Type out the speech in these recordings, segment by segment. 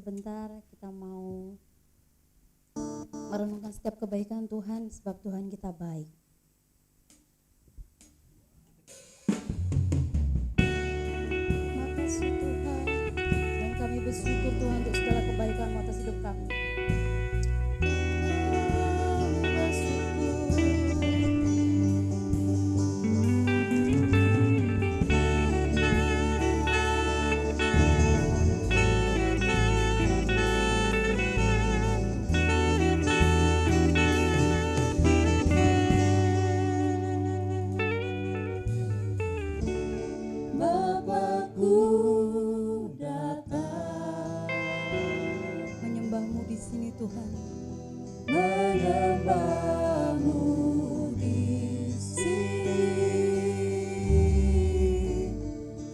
sebentar kita mau merenungkan setiap kebaikan Tuhan, sebab Tuhan kita baik. Makasih Tuhan, dan kami bersyukur Tuhan untuk segala kebaikan-Mu atas hidup kami. Tuhan, menyembah-Mu di sini,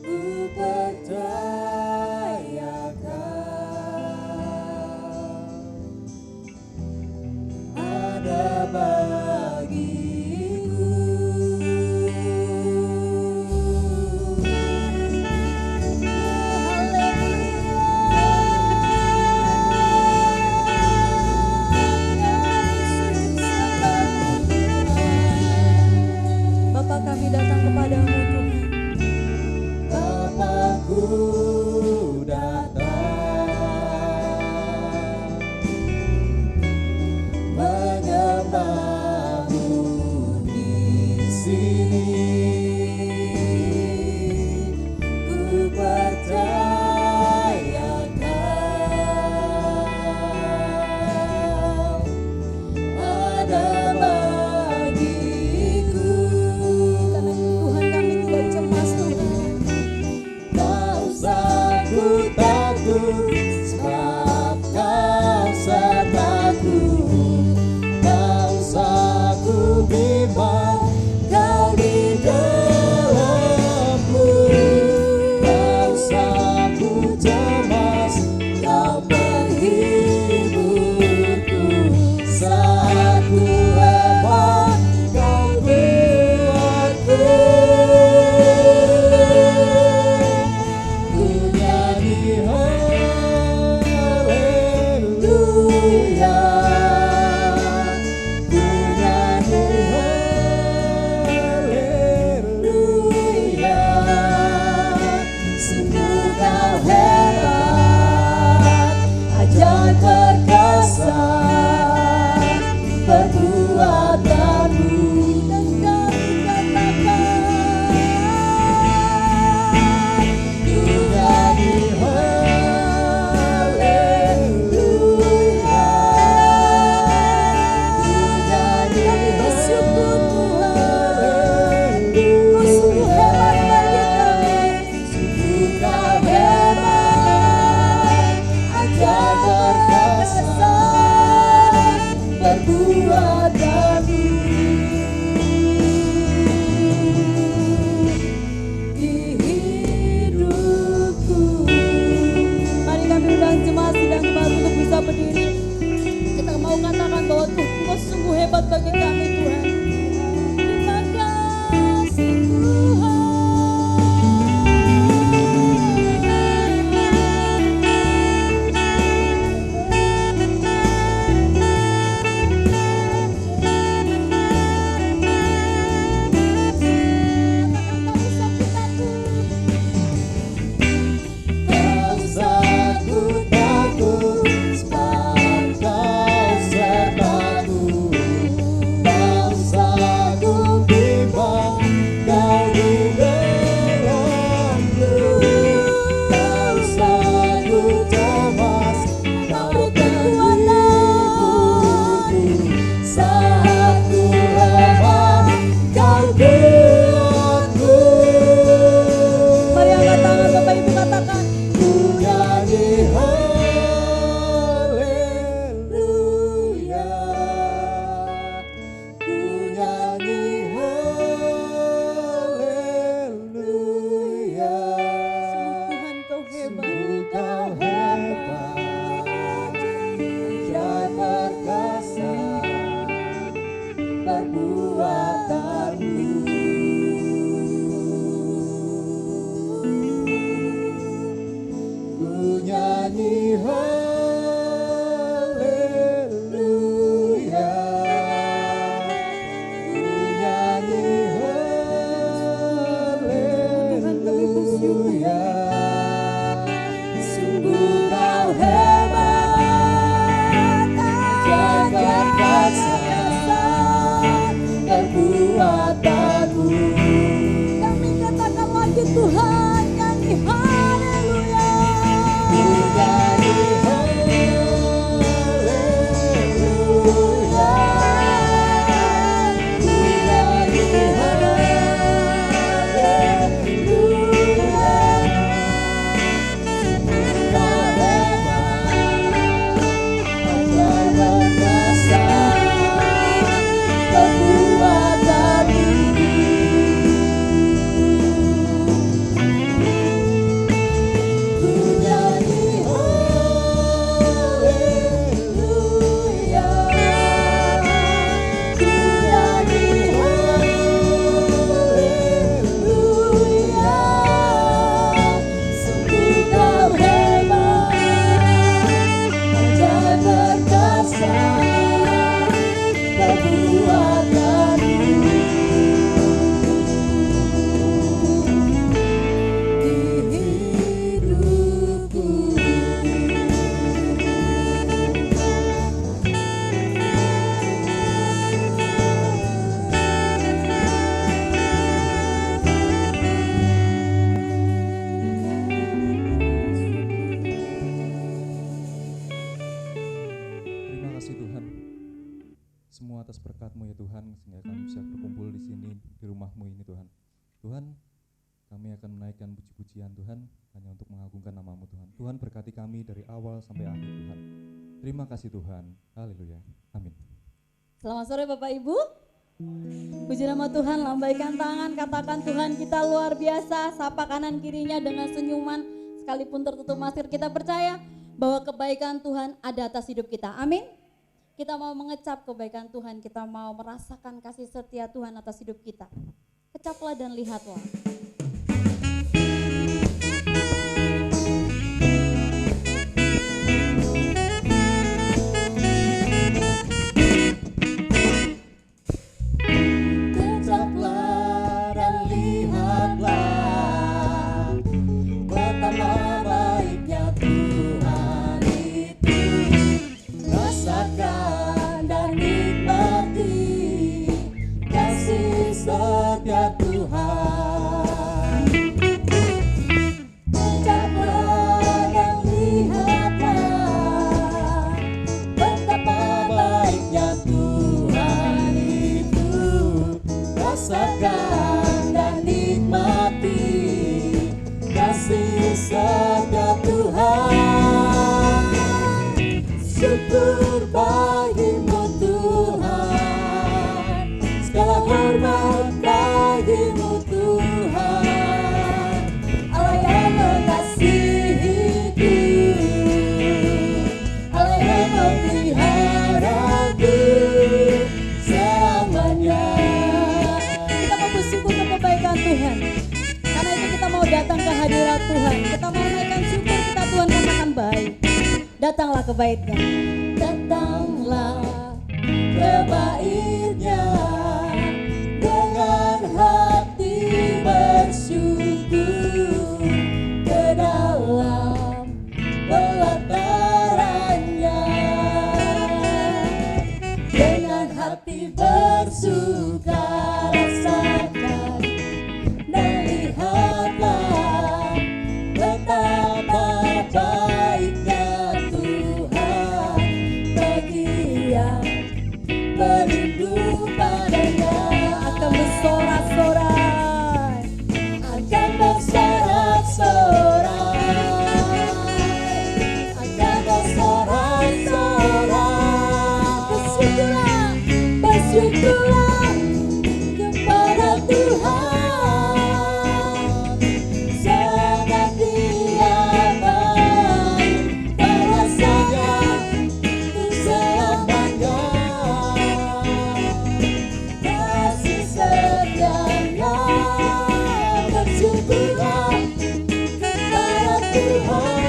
ku percayakan ada bagiku. kami datang kepadamu Tuhan. Bapakku datang menyembah-Mu di sini, ku percayakan ada bagiku. Karena Tuhan kami tidak cemas Tuhan. Tak usah ku takut, sebab Kau sertaku. Tak usah ku bimbang, Kau di dalamku. Tak usah ku cemas, Kau penghiburku. Saat ku lemah, Kau kuatku. Ku nyanyi haleluya, ku nyanyi haleluya. Sungguh Kau hebat, ajaib perkasa perbuatanmu, dan kami katakan ku nyanyi haleluya, ku nyanyi Bersyukur Tuhan, haleluya. Kau sungguh hebat bagi kami. Sungguh Kau hebat, ajaib perkasa perbuatanmu di hidupku. Mari kami undang jemaat sidang jemaat untuk bisa berdiri. Kita mau katakan bahwa Tuhan Kau sungguh hebat bagi kami Tuhan. Terima kasih Tak usah ku takut, sebab Kau sertaku. Tak semua atas berkat-Mu ya Tuhan, sehingga kami bisa berkumpul di sini, di rumah-Mu ini Tuhan. Tuhan, kami akan menaikkan puji-pujian Tuhan, hanya untuk mengagungkan nama-Mu Tuhan. Tuhan berkati kami dari awal sampai akhir Tuhan. Terima kasih Tuhan, haleluya, amin. Selamat sore Bapak Ibu. Puji nama Tuhan, lambaikan tangan, katakan Tuhan kita luar biasa, sapa kanan kirinya dengan senyuman, sekalipun tertutup masker kita percaya bahwa kebaikan Tuhan ada atas hidup kita, amin. Kita mau mengecap kebaikan Tuhan, kita mau merasakan kasih setia Tuhan atas hidup kita. Kecaplah dan lihatlah. Kecaplah dan lihatlah betapa baiknya Tuhan itu. Rasakan dan nikmati kasih setia Tuhan. Kecaplah dan lihatlah betapa baiknya Tuhan itu. Rasakan dan nikmati kasih setia Tuhan. Syukur bagimu Tuhan, segala hormat bagimu Tuhan, Allah yang mengasihiku, Allah yang memeliharaku selamanya. Kita mau bersyukur untuk kebaikan Tuhan. Karena itu kita mau datang ke hadirat Tuhan. Kita mau naikkan syukur kita, Tuhan katakan baik. Datanglah ke baitnya. Datanglah ke baitnya dengan hati bersyukur, ke dalam pelatarannya dengan hati bersuka. Rasakan dan lihatlah betapa baiknya Tuhan bagi yang berindu padanya. Akan bersorak-sorai. Akan bersorak-sorai, akan bersorak-sorai. Bersyukurlah, bersyukurlah kepada Tuhan. Sangat Dia baik, bahwasanya untuk selamanya. Kasih setianya, bersyukurlah kepada Tuhan.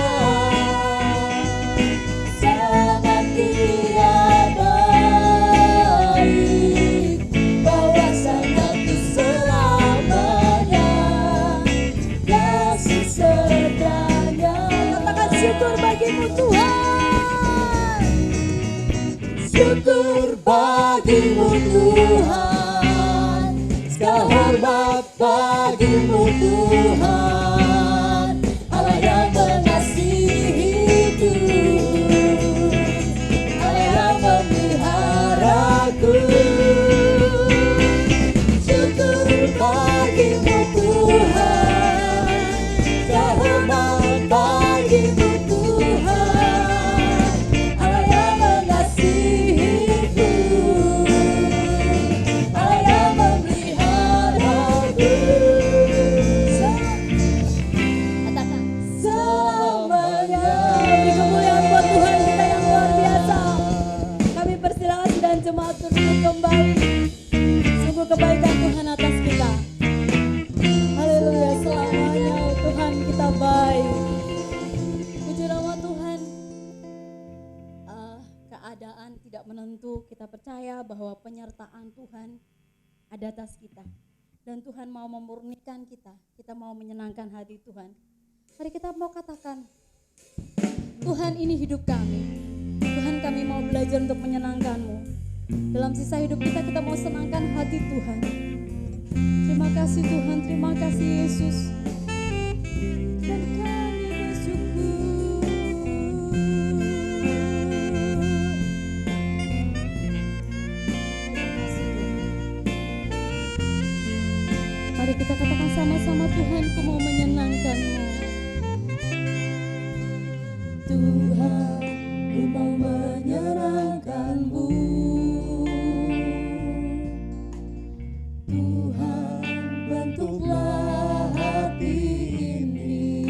Sangat Dia baik, bahwasanya untuk selamanya. Kasih setianya. Katakan syukur bagimu Tuhan. Syukur bagimu Tuhan, segala hormat bagimu Tuhan, Allah yang mengasihiku, Allah yang memeliharaku. Syukur bagimu Tuhan, segala hormat bagimu Tuhan, Allah yang mengasihiku, Allah yang memeliharaku. Katakan Selamanya. beri kemuliaan buat Tuhan kita yang luar biasa. Kami persilakan dan jemaat berduduk kembali. Sungguh kebaikan Tuhan atas kita. Haleluya, selamanya Tuhan kita baik. Puji nama Tuhan. Keadaan tidak menentu, kita percaya bahwa penyertaan Tuhan ada atas kita. Dan Tuhan mau memurnikan kita, kita mau menyenangkan hati Tuhan. Mari kita mau katakan, Tuhan ini hidup kami. Tuhan kami mau belajar untuk menyenangkan-Mu. Dalam sisa hidup kita, kita mau senangkan hati Tuhan. Terima kasih Tuhan, terima kasih Yesus. Dan kami bersyukur. kita katakan sama-sama, Tuhan, ku mau menyenangkan-Mu. Tuhan, ku mau menyenangkan-Mu. Tuhan, bentuklah hati ini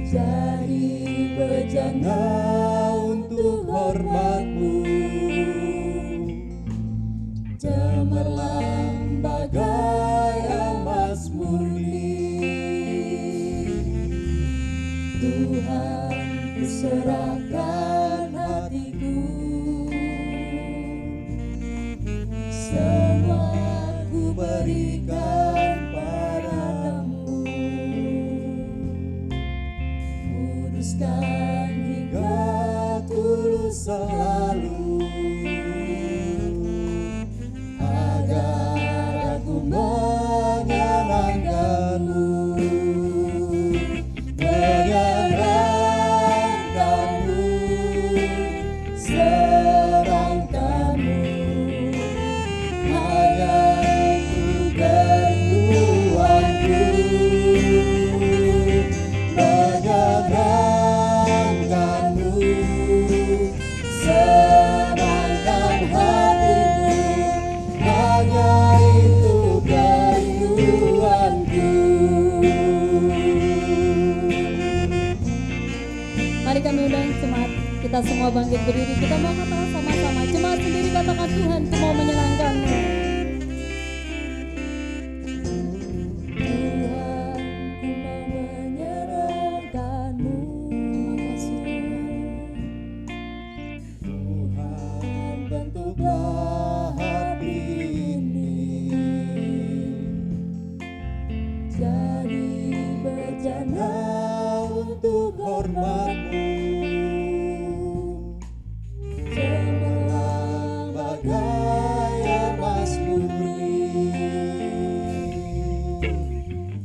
jadi bejana untuk hormat-Mu. Cemerlang bagai emas murni. Tuhan, ku serahkan hatiku, semua ku berikan padamu. Kuduskan hingga tulus selalu, agar aku menyenangkan-Mu. Mari kami undang jemaat kita semua bangkit berdiri. Kita mau katakan sama-sama. Jemaat sendiri katakan, Tuhan, ku mau menyenangkan-Mu. Tuhan, ku mau menyenangkan-Mu. Terima kasih, Tuhan. Tuhan, bentuklah hati ini jadi bejana untuk hormat-Mu. Cemerlang bagai emas murni.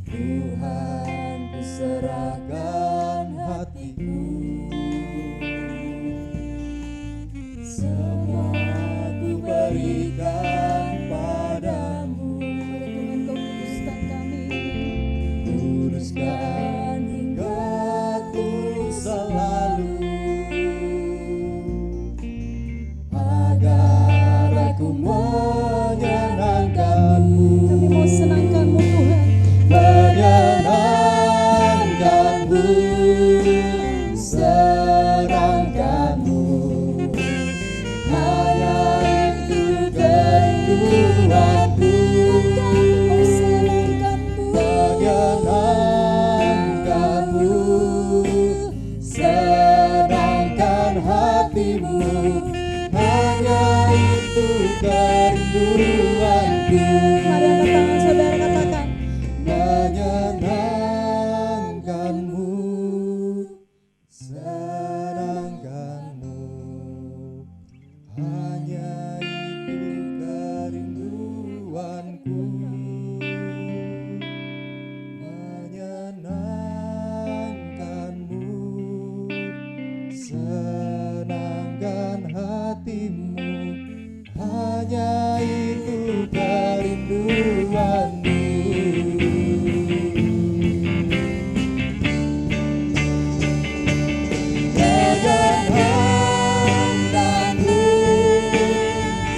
Tuhan, ku serahkan hatiku, semua ku berikan padamu. Mari Tuhan, Kau kuduskan kami. Kuduskan hingga tulus selalu, agar aku menyenangkan-Mu. Kami mau senangkan-Mu, Tuhan. Menyenangkan-Mu, senangkan-Mu, hanya itu kerinduanku. Menyenangkan-Mu, senangkan hatimu, hanya itu kerinduanku. Mari angkat tangan saudara, katakan. Menyenangkan-Mu, senangkan-Mu, hanya itu kerinduanku. Menyenangkan-Mu, senangkan hatimu, hanya itu kerinduanmu. Menyenangkan-Mu,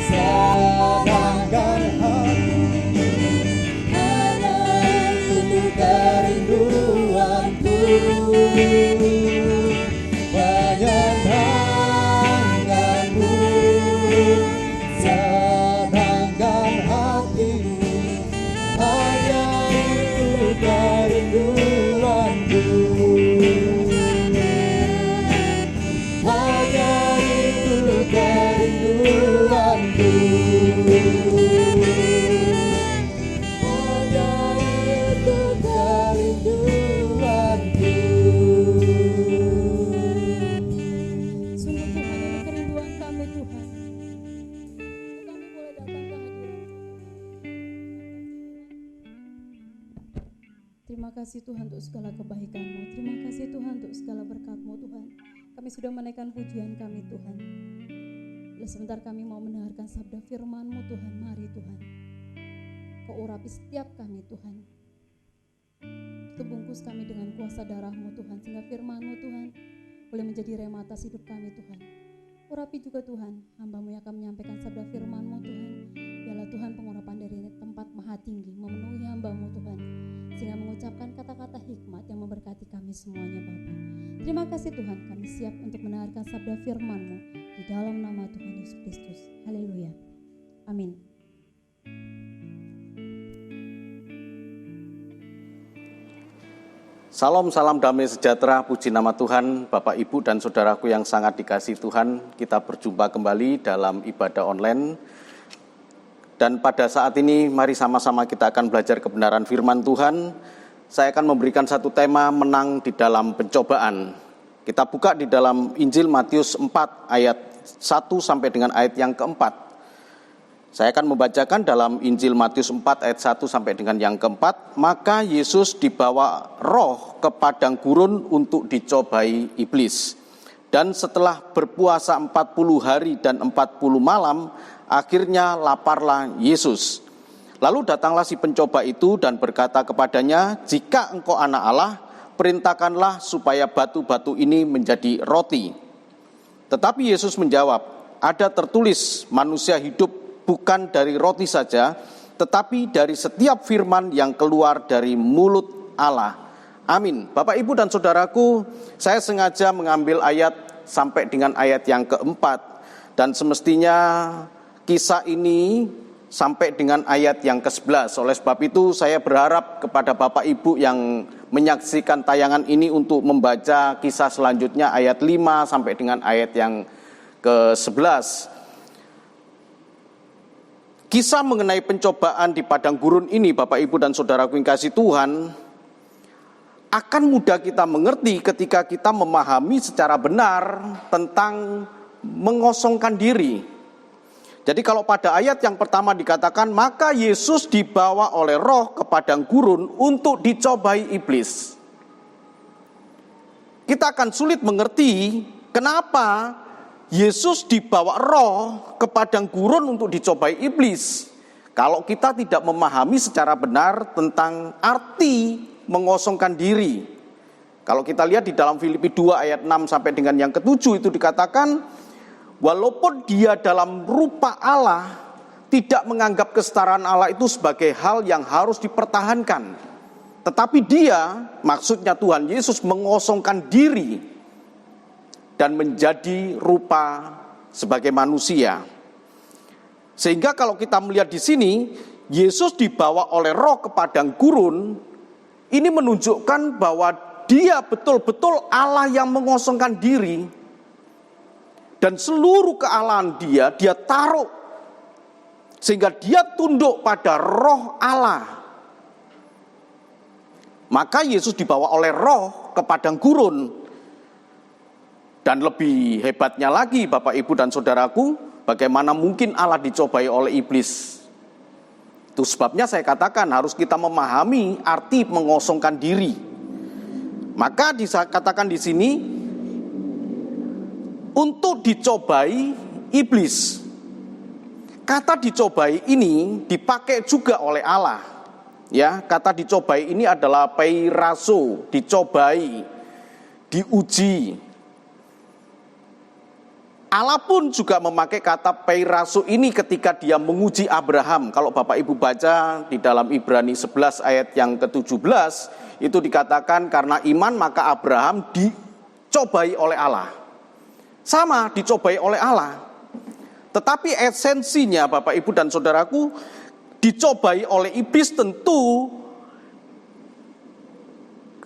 senangkan hatimu, hanya itu kerinduanku. Menyenangkan-Mu, senangkan hatimu, hanya itu kerinduanku. Hanya itu kerinduanku. Hanya itu kerinduanku. Sungguh Tuhan, ini kerinduan kami, Tuhan. Kami boleh datang ke hadirat. Terima kasih Tuhan untuk segala kebaikan-Mu. Terima kasih Tuhan untuk segala berkat-Mu, Tuhan. Kami sudah menaikkan pujian kami, Tuhan. Sebentar kami mau mendengarkan sabda firman-Mu, Tuhan. Mari Tuhan. Kau urapi setiap kami Tuhan. Tutup bungkus kami dengan kuasa darah-Mu Tuhan, sehingga firman-Mu Tuhan boleh menjadi rema atas hidup kami Tuhan. Urapi juga Tuhan, hamba-Mu yang akan menyampaikan sabda firman-Mu Tuhan. Biarlah Tuhan pengurapan dari tempat maha tinggi memenuhi hamba-Mu Tuhan, sehingga mengucapkan kata-kata hikmat yang memberkati kami semuanya Bapa. Terima kasih Tuhan, kami siap untuk mendengarkan sabda firman-Mu di dalam nama Tuhan Yesus Kristus. Haleluya. Amin. Salam, salam damai sejahtera, puji nama Tuhan, Bapak, Ibu, dan saudaraku yang sangat dikasihi Tuhan. Kita berjumpa kembali dalam ibadah online. Dan pada saat ini, mari sama-sama kita akan belajar kebenaran firman Tuhan. Saya akan memberikan satu tema, menang di dalam pencobaan. Kita buka di dalam Injil Matius 4 ayat 1 sampai dengan ayat yang keempat. Saya akan membacakan dalam Injil Matius 4 ayat 1 sampai dengan yang keempat. Maka Yesus dibawa roh ke padang gurun untuk dicobai iblis. Dan setelah berpuasa 40 hari dan 40 malam, akhirnya laparlah Yesus. Lalu datanglah si pencoba itu dan berkata kepadanya, jika engkau anak Allah, perintahkanlah supaya batu-batu ini menjadi roti. Tetapi Yesus menjawab, ada tertulis manusia hidup bukan dari roti saja, tetapi dari setiap firman yang keluar dari mulut Allah. Amin. Bapak, Ibu, dan saudaraku, saya sengaja mengambil ayat sampai dengan ayat yang keempat. Dan semestinya kisah ini sampai dengan ayat yang ke-11. Oleh sebab itu saya berharap kepada Bapak Ibu yang menyaksikan tayangan ini untuk membaca kisah selanjutnya ayat 5 sampai dengan ayat yang ke-11. Kisah mengenai pencobaan di padang gurun ini, Bapak, Ibu, dan saudaraku yang kasih Tuhan, akan mudah kita mengerti ketika kita memahami secara benar tentang mengosongkan diri. Jadi kalau pada ayat yang pertama dikatakan, maka Yesus dibawa oleh roh ke padang gurun untuk dicobai iblis. Kita akan sulit mengerti kenapa Yesus dibawa roh ke padang gurun untuk dicobai iblis. Kalau kita tidak memahami secara benar tentang arti mengosongkan diri. Kalau kita lihat di dalam Filipi 2 ayat 6 sampai dengan yang ke-7 itu dikatakan, walaupun dia dalam rupa Allah, tidak menganggap kesetaraan Allah itu sebagai hal yang harus dipertahankan. Tetapi dia, maksudnya Tuhan Yesus, mengosongkan diri dan menjadi rupa sebagai manusia. Sehingga kalau kita melihat di sini, Yesus dibawa oleh roh ke padang gurun, ini menunjukkan bahwa dia betul-betul Allah yang mengosongkan diri. Dan seluruh kealahan dia taruh. Sehingga dia tunduk pada roh Allah. Maka Yesus dibawa oleh roh ke padang gurun. Dan lebih hebatnya lagi Bapak, Ibu, dan saudaraku, bagaimana mungkin Allah dicobai oleh iblis? Itu sebabnya saya katakan harus kita memahami arti mengosongkan diri. Maka dikatakan di sini untuk dicobai iblis. Kata dicobai ini dipakai juga oleh Allah. Ya, kata dicobai ini adalah peiraso, dicobai, diuji. Allah pun juga memakai kata peiraso ini ketika dia menguji Abraham. Kalau Bapak Ibu baca di dalam Ibrani 11 ayat yang ke-17, itu dikatakan karena iman maka Abraham dicobai oleh Allah. Sama, dicobai oleh Allah. Tetapi esensinya Bapak, Ibu, dan saudaraku, dicobai oleh iblis tentu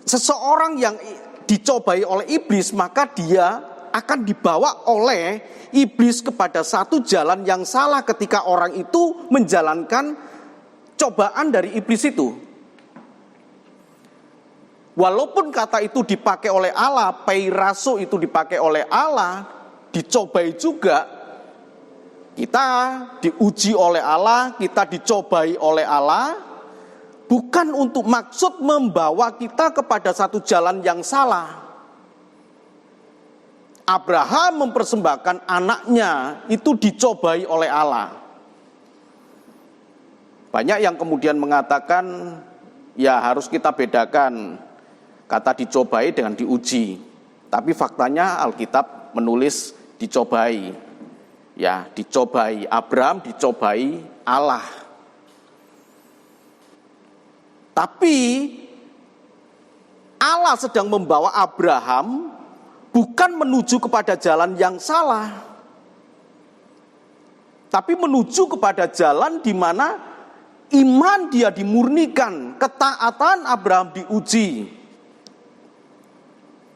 seseorang yang dicobai oleh iblis, maka dia akan dibawa oleh iblis kepada satu jalan yang salah ketika orang itu menjalankan cobaan dari iblis itu. Walaupun kata itu dipakai oleh Allah, peiraso itu dipakai oleh Allah, dicobai juga, kita diuji oleh Allah, kita dicobai oleh Allah, bukan untuk maksud membawa kita kepada satu jalan yang salah. Abraham mempersembahkan anaknya itu dicobai oleh Allah. Banyak yang kemudian mengatakan, ya harus kita bedakan kata dicobai dengan diuji. Tapi faktanya Alkitab menulis dicobai. Ya, dicobai Abraham, dicobai Allah. Tapi Allah sedang membawa Abraham bukan menuju kepada jalan yang salah, tapi menuju kepada jalan di mana iman dia dimurnikan, ketaatan Abraham diuji.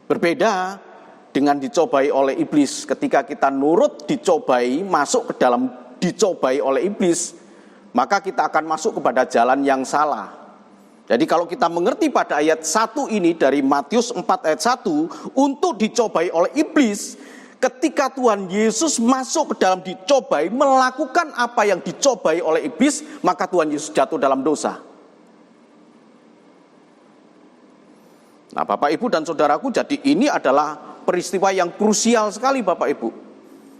Berbeda dengan dicobai oleh iblis. Ketika kita nurut dicobai, masuk ke dalam dicobai oleh iblis, maka kita akan masuk kepada jalan yang salah. Jadi kalau kita mengerti pada ayat 1 ini dari Matius 4 ayat 1, untuk dicobai oleh iblis, ketika Tuhan Yesus masuk ke dalam dicobai, melakukan apa yang dicobai oleh iblis, maka Tuhan Yesus jatuh dalam dosa. Nah, Bapak Ibu dan Saudaraku, jadi ini adalah peristiwa yang krusial sekali Bapak Ibu.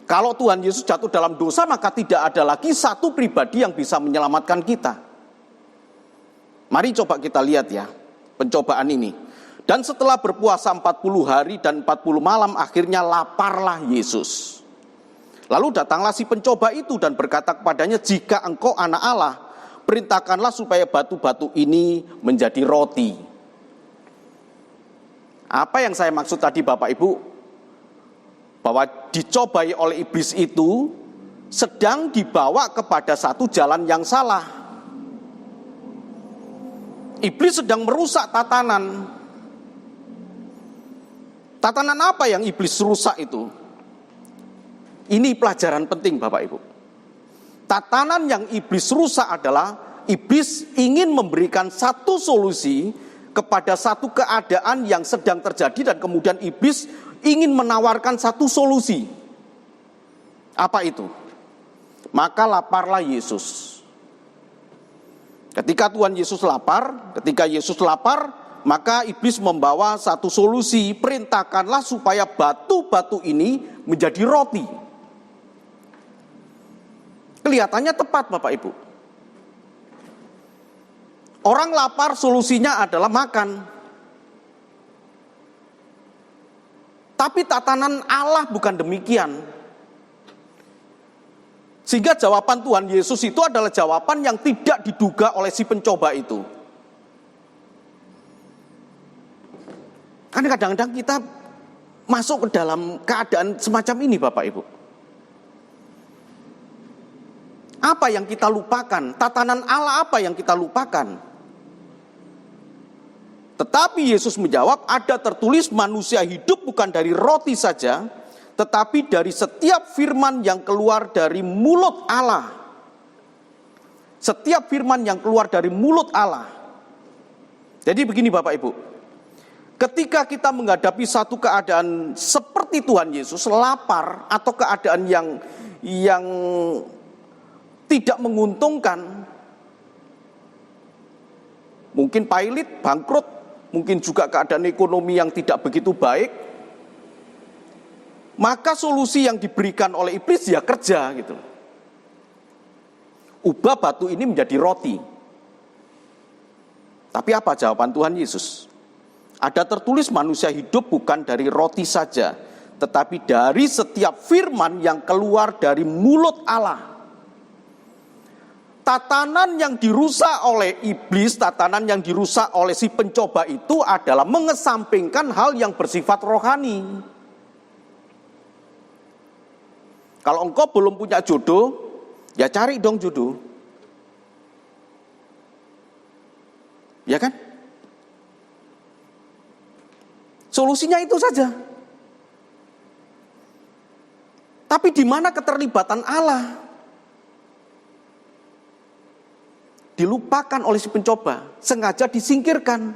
Kalau Tuhan Yesus jatuh dalam dosa, maka tidak ada lagi satu pribadi yang bisa menyelamatkan kita. Mari coba kita lihat ya, pencobaan ini. Dan setelah berpuasa 40 hari dan 40 malam, akhirnya laparlah Yesus. Lalu datanglah si pencoba itu dan berkata kepadanya, jika engkau anak Allah, perintahkanlah supaya batu-batu ini menjadi roti. Apa yang saya maksud tadi Bapak Ibu? Bahwa dicobai oleh iblis itu sedang dibawa kepada satu jalan yang salah. Iblis sedang merusak tatanan. Tatanan apa yang iblis rusak itu? Ini pelajaran penting Bapak Ibu. Tatanan yang iblis rusak adalah iblis ingin memberikan satu solusi kepada satu keadaan yang sedang terjadi, dan kemudian iblis ingin menawarkan satu solusi. Apa itu? Maka laparlah Yesus. Ketika Tuhan Yesus lapar, maka iblis membawa satu solusi, perintahkanlah supaya batu-batu ini menjadi roti. Kelihatannya tepat Bapak Ibu. Orang lapar, solusinya adalah makan. Tapi tatanan Allah bukan demikian. Sehingga jawaban Tuhan Yesus itu adalah jawaban yang tidak diduga oleh si pencoba itu. Kan kadang-kadang kita masuk ke dalam keadaan semacam ini Bapak Ibu. Apa yang kita lupakan? Tatanan Allah apa yang kita lupakan? Tetapi Yesus menjawab, ada tertulis manusia hidup bukan dari roti saja, tetapi dari setiap firman yang keluar dari mulut Allah. Setiap firman yang keluar dari mulut Allah. Jadi begini Bapak Ibu, ketika kita menghadapi satu keadaan seperti Tuhan Yesus, lapar atau keadaan yang tidak menguntungkan, mungkin pailit, bangkrut, mungkin juga keadaan ekonomi yang tidak begitu baik, maka solusi yang diberikan oleh iblis ya kerja gitu. Ubah batu ini menjadi roti. Tapi apa jawaban Tuhan Yesus? Ada tertulis manusia hidup bukan dari roti saja, tetapi dari setiap firman yang keluar dari mulut Allah. Tatanan yang dirusak oleh iblis, tatanan yang dirusak oleh si pencoba itu adalah mengesampingkan hal yang bersifat rohani. Kalau engkau belum punya jodoh, ya cari dong jodoh. Ya kan? Solusinya itu saja. Tapi di mana keterlibatan Allah? Dilupakan oleh si pencoba, sengaja disingkirkan.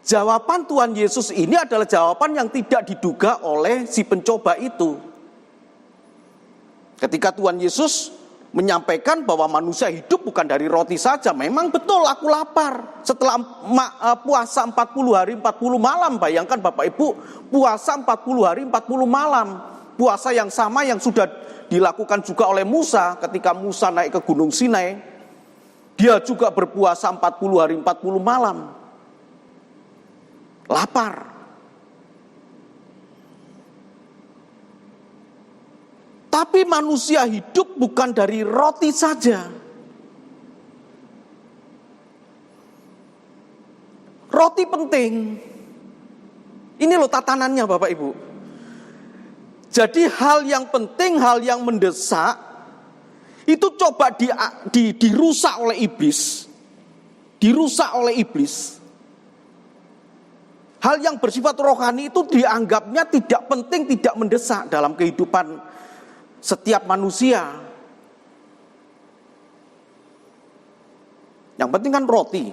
Jawaban Tuhan Yesus ini adalah jawaban yang tidak diduga oleh si pencoba itu. Ketika Tuhan Yesus menyampaikan bahwa manusia hidup bukan dari roti saja, memang betul aku lapar. Setelah puasa 40 hari 40 malam, bayangkan Bapak Ibu, puasa 40 hari 40 malam. Puasa yang sama yang sudah dilakukan juga oleh Musa ketika Musa naik ke Gunung Sinai. Dia juga berpuasa 40 hari 40 malam. Lapar. Tapi manusia hidup bukan dari roti saja. Roti penting. Ini loh tatanannya Bapak Ibu. Jadi hal yang penting, hal yang mendesak, itu coba dirusak oleh iblis. Dirusak oleh iblis. Hal yang bersifat rohani itu dianggapnya tidak penting, tidak mendesak dalam kehidupan setiap manusia. Yang penting kan roti.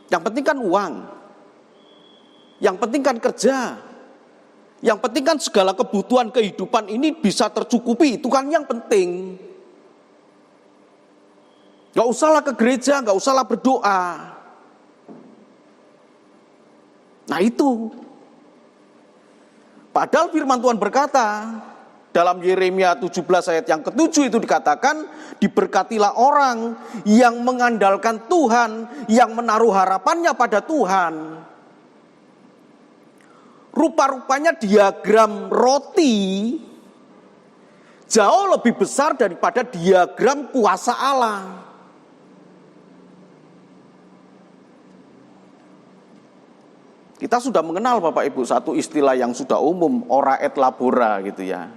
Yang penting kan uang. Yang penting kan kerja. Yang penting kan segala kebutuhan kehidupan ini bisa tercukupi. Itu kan yang penting. Gak usahlah ke gereja, gak usahlah berdoa. Nah itu. Padahal firman Tuhan berkata, dalam Yeremia 17 ayat yang ke-7 itu dikatakan, diberkatilah orang yang mengandalkan Tuhan, yang menaruh harapannya pada Tuhan. Rupa-rupanya diagram roti jauh lebih besar daripada diagram kuasa Allah. Kita sudah mengenal Bapak Ibu satu istilah yang sudah umum, ora et labora gitu ya.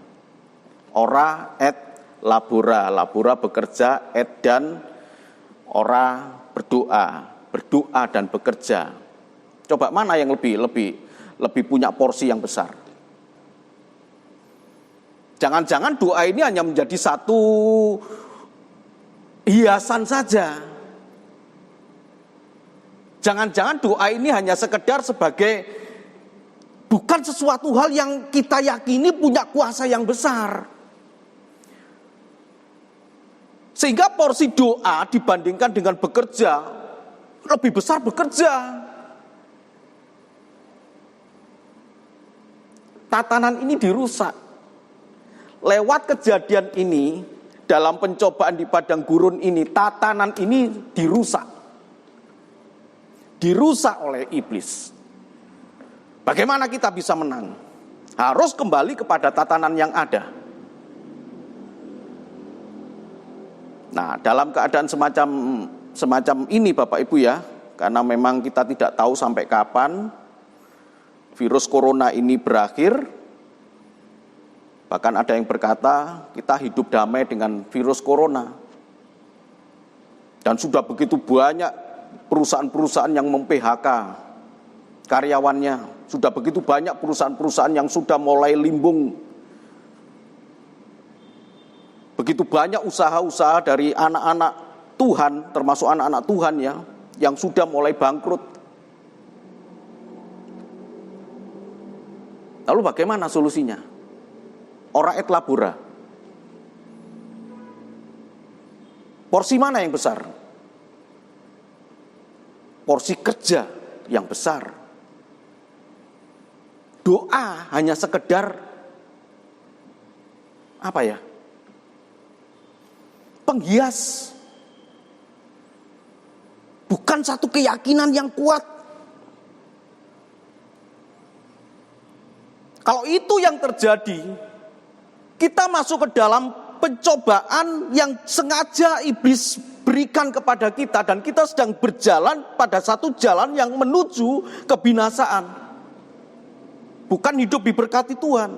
Ora et labora, labora bekerja, et dan ora berdoa dan bekerja. Coba mana yang lebih punya porsi yang besar? Jangan-jangan doa ini hanya menjadi satu hiasan saja. Jangan-jangan doa ini hanya sekedar sebagai bukan sesuatu hal yang kita yakini punya kuasa yang besar. Sehingga porsi doa dibandingkan dengan bekerja, lebih besar bekerja. Tatanan ini dirusak. Lewat kejadian ini, dalam pencobaan di padang gurun ini, tatanan ini dirusak. Dirusak oleh iblis. Bagaimana kita bisa menang? Harus kembali kepada tatanan yang ada. Nah, dalam keadaan semacam ini Bapak Ibu ya, karena memang kita tidak tahu sampai kapan virus corona ini berakhir. Bahkan ada yang berkata, kita hidup damai dengan virus corona. Dan sudah begitu banyak perusahaan-perusahaan yang mem-PHK karyawannya. Sudah begitu banyak perusahaan-perusahaan yang sudah mulai limbung. Begitu banyak usaha-usaha dari anak-anak Tuhan, termasuk anak-anak Tuhan ya, yang sudah mulai bangkrut. Lalu bagaimana solusinya? Ora et labora. Porsi mana yang besar? Porsi kerja yang besar. Doa hanya sekedar apa ya? Penghias. Bukan satu keyakinan yang kuat. Kalau itu yang terjadi, kita masuk ke dalam pencobaan yang sengaja iblis berikan kepada kita, dan kita sedang berjalan pada satu jalan yang menuju kebinasaan. Bukan hidup diberkati Tuhan.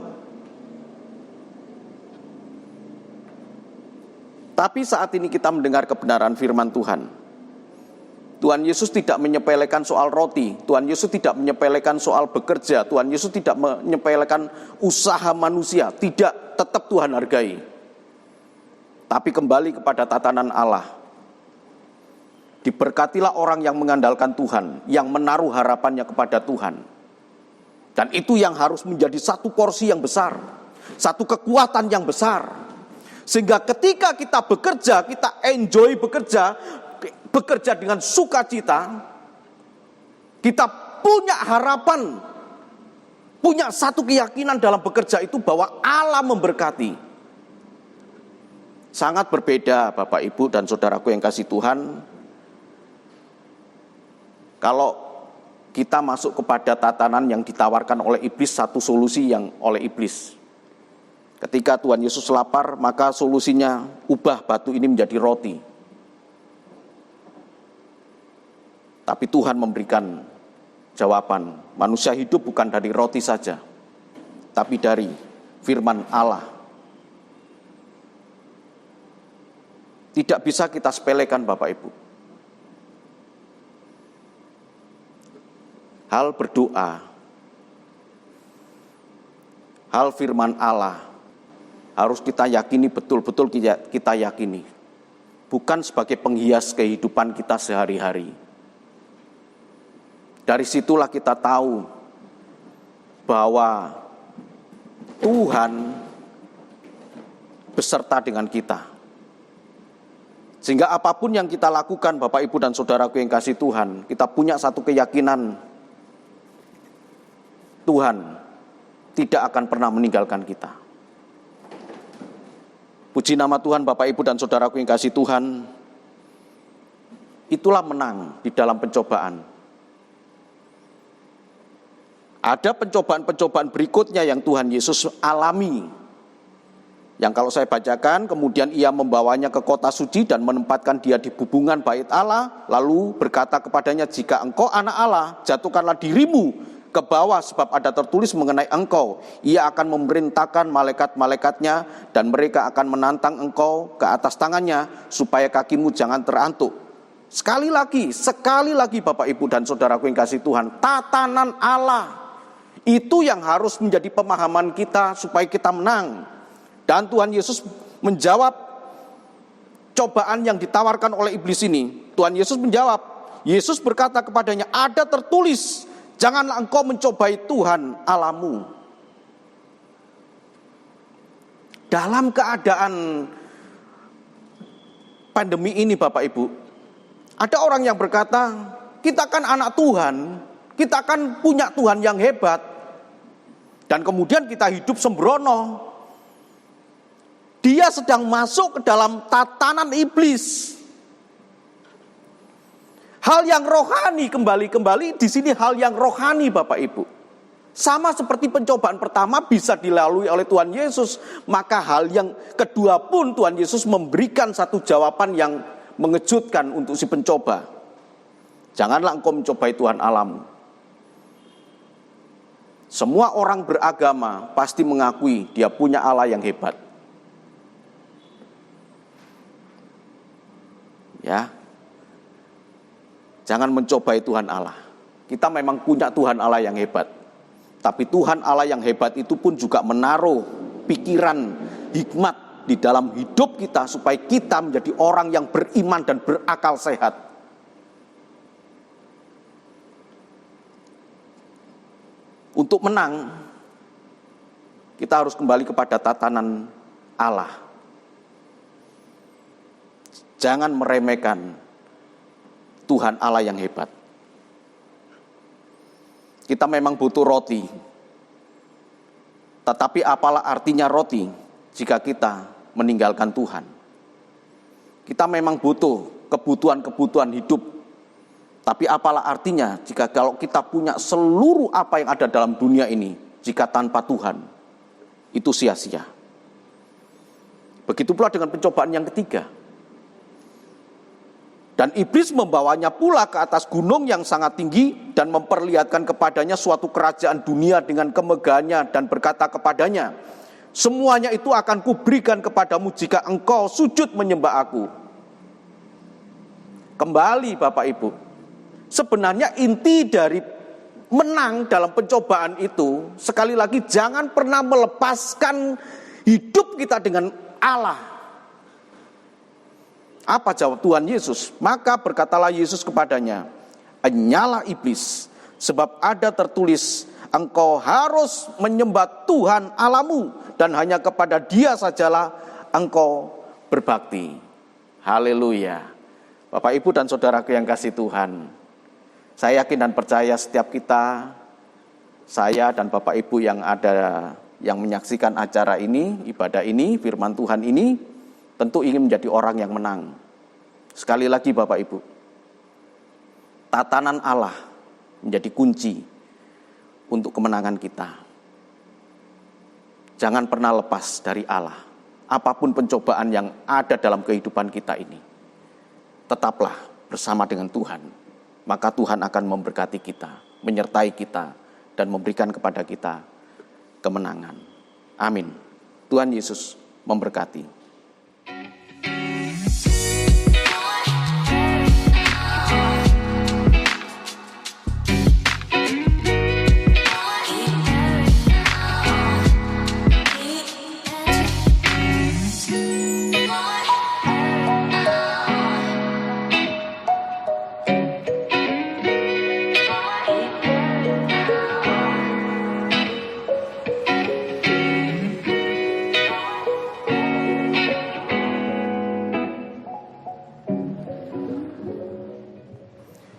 Tapi saat ini kita mendengar kebenaran firman Tuhan. Tuhan Yesus tidak menyepelekan soal roti. Tuhan Yesus tidak menyepelekan soal bekerja. Tuhan Yesus tidak menyepelekan usaha manusia. Tidak, tetap Tuhan hargai. Tapi kembali kepada tatanan Allah. Diberkatilah orang yang mengandalkan Tuhan, yang menaruh harapannya kepada Tuhan. Dan itu yang harus menjadi satu porsi yang besar, satu kekuatan yang besar. Sehingga ketika kita bekerja, kita enjoy bekerja dengan sukacita, kita punya harapan punya satu keyakinan dalam bekerja itu bahwa Allah memberkati. Sangat berbeda Bapak Ibu dan saudaraku yang kasih Tuhan, kalau kita masuk kepada tatanan yang ditawarkan oleh iblis, satu solusi yang oleh iblis. Ketika Tuhan Yesus lapar, maka solusinya ubah batu ini menjadi roti. Tapi Tuhan memberikan jawaban, manusia hidup bukan dari roti saja, tapi dari firman Allah. Tidak bisa kita sepelekan Bapak Ibu. Hal berdoa, hal firman Allah harus kita yakini, betul-betul kita yakini. Bukan sebagai penghias kehidupan kita sehari-hari. Dari situlah kita tahu bahwa Tuhan beserta dengan kita. Sehingga apapun yang kita lakukan Bapak Ibu dan saudaraku yang kasih Tuhan, kita punya satu keyakinan, Tuhan tidak akan pernah meninggalkan kita. Puji nama Tuhan Bapak Ibu dan saudaraku yang kasih Tuhan, itulah menang di dalam pencobaan. Ada pencobaan-pencobaan berikutnya yang Tuhan Yesus alami. Yang kalau saya bacakan, kemudian ia membawanya ke kota suci dan menempatkan dia di bubungan bait Allah, lalu berkata kepadanya, jika engkau anak Allah, jatuhkanlah dirimu ke bawah, sebab ada tertulis mengenai engkau, ia akan memerintahkan malaikat-malaikatnya dan mereka akan menantang engkau ke atas tangannya, supaya kakimu jangan terantuk. Sekali lagi Bapak Ibu dan saudaraku yang kasih Tuhan, tatanan Allah itu yang harus menjadi pemahaman kita supaya kita menang. Dan Tuhan Yesus menjawab cobaan yang ditawarkan oleh iblis ini. Tuhan Yesus menjawab, Yesus berkata kepadanya, ada tertulis, janganlah engkau mencobai Tuhan Allahmu. Dalam keadaan pandemi ini Bapak Ibu, ada orang yang berkata, kita kan anak Tuhan, kita kan punya Tuhan yang hebat, dan kemudian kita hidup sembrono. Dia sedang masuk ke dalam tatanan iblis. Hal yang rohani kembali di sini, hal yang rohani Bapak Ibu. Sama seperti pencobaan pertama bisa dilalui oleh Tuhan Yesus, maka hal yang kedua pun Tuhan Yesus memberikan satu jawaban yang mengejutkan untuk si pencoba. Janganlah engkau mencobai Tuhan Allahmu. Semua orang beragama pasti mengakui dia punya Allah yang hebat. Ya, jangan mencobai Tuhan Allah. Kita memang punya Tuhan Allah yang hebat. Tapi Tuhan Allah yang hebat itu pun juga menaruh pikiran, hikmat di dalam hidup kita supaya kita menjadi orang yang beriman dan berakal sehat. Untuk menang, kita harus kembali kepada tatanan Allah. Jangan meremehkan Tuhan Allah yang hebat. Kita memang butuh roti. Tetapi apalah artinya roti jika kita meninggalkan Tuhan? Kita memang butuh kebutuhan-kebutuhan hidup. Tapi apalah artinya jika kalau kita punya seluruh apa yang ada dalam dunia ini, jika tanpa Tuhan, itu sia-sia. Begitu pula dengan pencobaan yang ketiga. Dan iblis membawanya pula ke atas gunung yang sangat tinggi dan memperlihatkan kepadanya suatu kerajaan dunia dengan kemegahannya dan berkata kepadanya, semuanya itu akan kuberikan kepadamu jika engkau sujud menyembah aku. Kembali Bapak Ibu, sebenarnya inti dari menang dalam pencobaan itu, sekali lagi jangan pernah melepaskan hidup kita dengan Allah. Apa jawab Tuhan Yesus? Maka berkatalah Yesus kepadanya, enyalah iblis, sebab ada tertulis, engkau harus menyembah Tuhan Allahmu, dan hanya kepada Dia sajalah engkau berbakti. Haleluya. Bapak Ibu dan saudaraku yang kasih Tuhan, saya yakin dan percaya setiap kita saya dan Bapak Ibu yang menyaksikan acara ini, ibadah ini, firman Tuhan ini, tentu ingin menjadi orang yang menang. Sekali lagi Bapak Ibu, tatanan Allah menjadi kunci untuk kemenangan kita. Jangan pernah lepas dari Allah. Apapun pencobaan yang ada dalam kehidupan kita ini, tetaplah bersama dengan Tuhan. Maka Tuhan akan memberkati kita, menyertai kita, dan memberikan kepada kita kemenangan. Amin. Tuhan Yesus memberkati.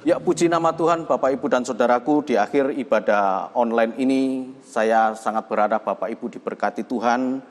Ya, puji nama Tuhan, Bapak Ibu dan Saudaraku, di akhir ibadah online ini, saya sangat berharap Bapak Ibu diberkati Tuhan.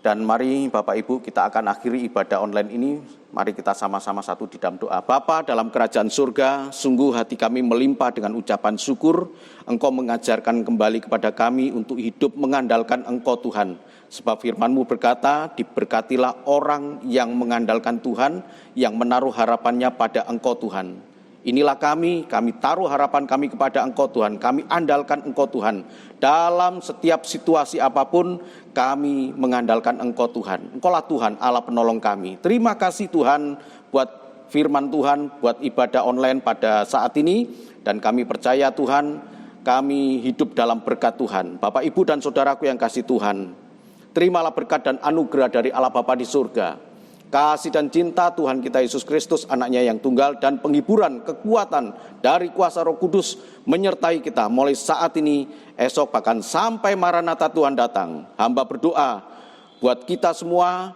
Dan mari Bapak Ibu, kita akan akhiri ibadah online ini. Mari kita sama-sama satu di dalam doa. Bapa dalam kerajaan surga, sungguh hati kami melimpah dengan ucapan syukur. Engkau mengajarkan kembali kepada kami untuk hidup mengandalkan Engkau Tuhan. Sebab firman-Mu berkata, diberkatilah orang yang mengandalkan Tuhan, yang menaruh harapannya pada Engkau Tuhan. Inilah kami taruh harapan kami kepada Engkau Tuhan, kami andalkan Engkau Tuhan. Dalam setiap situasi apapun, kami mengandalkan Engkau Tuhan. Engkaulah Tuhan, Allah penolong kami. Terima kasih Tuhan buat firman Tuhan, buat ibadah online pada saat ini. Dan kami percaya Tuhan, kami hidup dalam berkat Tuhan. Bapak, Ibu, dan Saudaraku yang kasih Tuhan, terimalah berkat dan anugerah dari Allah Bapa di surga. Kasih dan cinta Tuhan kita Yesus Kristus, anaknya yang tunggal, dan penghiburan, kekuatan dari kuasa Roh Kudus menyertai kita mulai saat ini, esok, bahkan sampai Maranatha Tuhan datang. Hamba berdoa buat kita semua,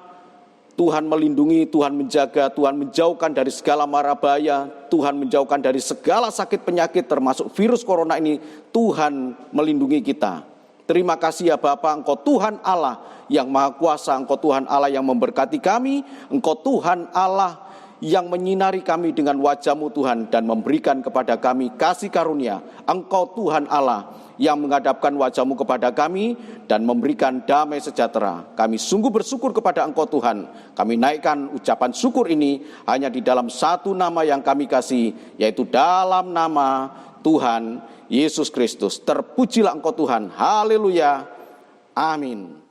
Tuhan melindungi, Tuhan menjaga, Tuhan menjauhkan dari segala mara bahaya, Tuhan menjauhkan dari segala sakit penyakit termasuk virus corona ini. Tuhan melindungi kita. Terima kasih ya Bapa, Engkau Tuhan Allah yang Maha Kuasa, Engkau Tuhan Allah yang memberkati kami, Engkau Tuhan Allah yang menyinari kami dengan wajah-Mu Tuhan dan memberikan kepada kami kasih karunia. Engkau Tuhan Allah yang menghadapkan wajah-Mu kepada kami dan memberikan damai sejahtera. Kami sungguh bersyukur kepada Engkau Tuhan. Kami naikkan ucapan syukur ini hanya di dalam satu nama yang kami kasih, yaitu dalam nama Tuhan Yesus Kristus. Terpujilah Engkau Tuhan. Haleluya. Amin.